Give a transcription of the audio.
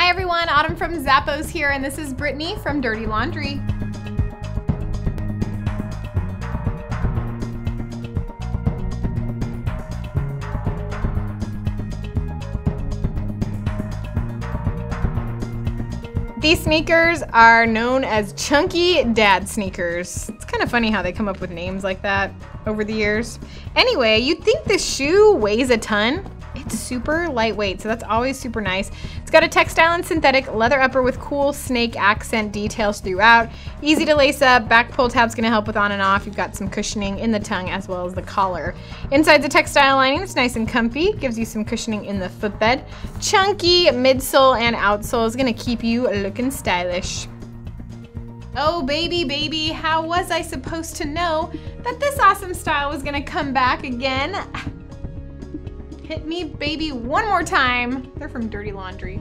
Hi everyone, Autumn from Zappos here, and this is Brittany from Dirty Laundry. These sneakers are known as chunky dad sneakers. It's kind of funny how they come up with names like that over the years. Anyway, you'd think this shoe weighs a ton. It's super lightweight, so that's always super nice. It's got a textile and synthetic leather upper with cool snake accent details throughout. Easy to lace up. Back pull tab's gonna help with on and off. You've got some cushioning in the tongue as well as the collar. Inside the textile lining, it's nice and comfy. Gives you some cushioning in the footbed. Chunky midsole and outsole is gonna keep you looking stylish. Oh baby, how was I supposed to know that this awesome style was gonna come back again? Hit me, baby, one more time. They're from Dirty Laundry.